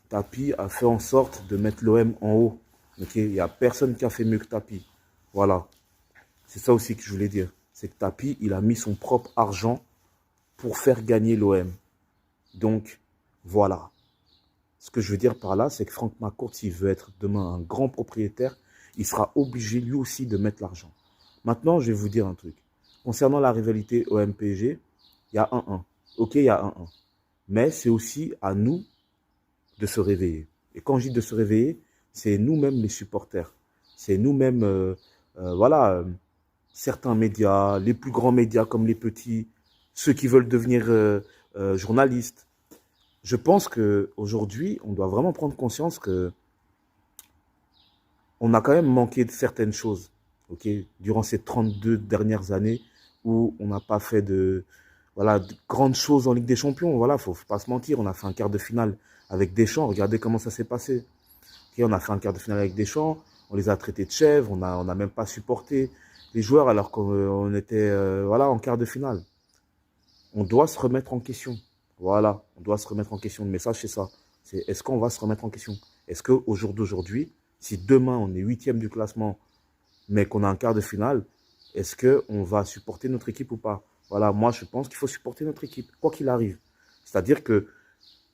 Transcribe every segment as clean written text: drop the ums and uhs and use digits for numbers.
Tapi a fait en sorte de mettre l'OM en haut. Ok, il n'y a personne qui a fait mieux que Tapi. Voilà. C'est ça aussi que je voulais dire. C'est que Tapi, il a mis son propre argent pour faire gagner l'OM. Donc, voilà. Ce que je veux dire par là, c'est que Franck McCourt, s'il veut être demain un grand propriétaire, il sera obligé lui aussi de mettre l'argent. Maintenant, je vais vous dire un truc. Concernant la rivalité OM-PSG, il y a 1-1. Ok, il y a 1-1. Mais c'est aussi à nous de se réveiller. Et quand je dis de se réveiller, c'est nous-mêmes les supporters. C'est nous-mêmes, voilà, certains médias, les plus grands médias comme les petits, ceux qui veulent devenir journalistes. Je pense qu'aujourd'hui, on doit vraiment prendre conscience que on a quand même manqué de certaines choses, ok, durant ces 32 dernières années où on n'a pas fait voilà, de grandes choses en Ligue des Champions. Voilà, faut pas se mentir, on a fait un quart de finale avec Deschamps, regardez comment ça s'est passé. Okay, on a fait un quart de finale avec Deschamps, on les a traités de chèvres, on a même pas supporté les joueurs alors qu'on était voilà, en quart de finale. On doit se remettre en question. Voilà, on doit se remettre en question. Le message, c'est ça. C'est est-ce qu'on va se remettre en question? Est-ce qu'au jour d'aujourd'hui, si demain on est 8e du classement, mais qu'on a un quart de finale, est-ce qu'on va supporter notre équipe ou pas? Voilà, moi je pense qu'il faut supporter notre équipe, quoi qu'il arrive. C'est-à-dire que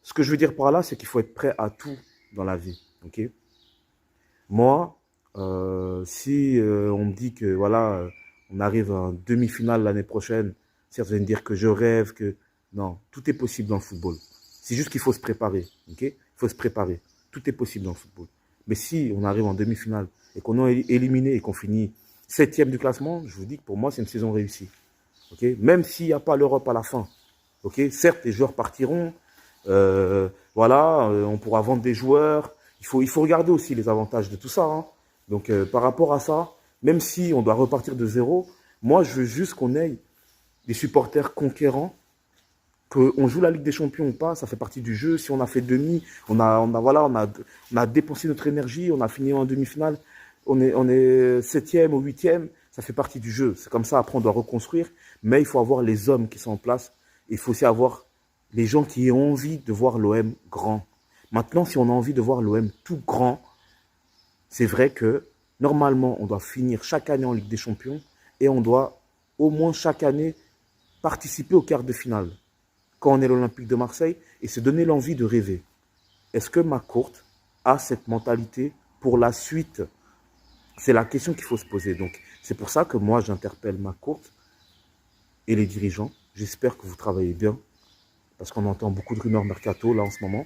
ce que je veux dire par là, c'est qu'il faut être prêt à tout dans la vie. Ok? Moi, si on me dit que voilà, on arrive en demi-finale l'année prochaine, certes, vous allez me dire que je rêve, que non, tout est possible dans le football. C'est juste qu'il faut se préparer, ok? Il faut se préparer. Tout est possible dans le football. Mais si on arrive en demi-finale et qu'on est éliminé et qu'on finit 7e du classement, je vous dis que pour moi, c'est une saison réussie. Ok? Même s'il n'y a pas l'Europe à la fin. Ok? Certes, les joueurs partiront. Voilà, on pourra vendre des joueurs. Il faut regarder aussi les avantages de tout ça. Hein. Donc, par rapport à ça, même si on doit repartir de zéro, moi, je veux juste qu'on ait des supporters conquérants, qu'on joue la Ligue des Champions ou pas, ça fait partie du jeu. Si on a fait demi, voilà, on a dépensé notre énergie, on a fini en demi-finale, on est 7e ou 8e, ça fait partie du jeu. C'est comme ça, après on doit reconstruire, mais il faut avoir les hommes qui sont en place. Il faut aussi avoir les gens qui ont envie de voir l'OM grand. Maintenant, si on a envie de voir l'OM tout grand, c'est vrai que normalement, on doit finir chaque année en Ligue des Champions et on doit au moins chaque année participer au quart de finale quand on est l'Olympique de Marseille et se donner l'envie de rêver. Est-ce que McCourt a cette mentalité pour la suite? C'est la question qu'il faut se poser. Donc, c'est pour ça que moi, j'interpelle McCourt et les dirigeants. J'espère que vous travaillez bien parce qu'on entend beaucoup de rumeurs mercato là en ce moment.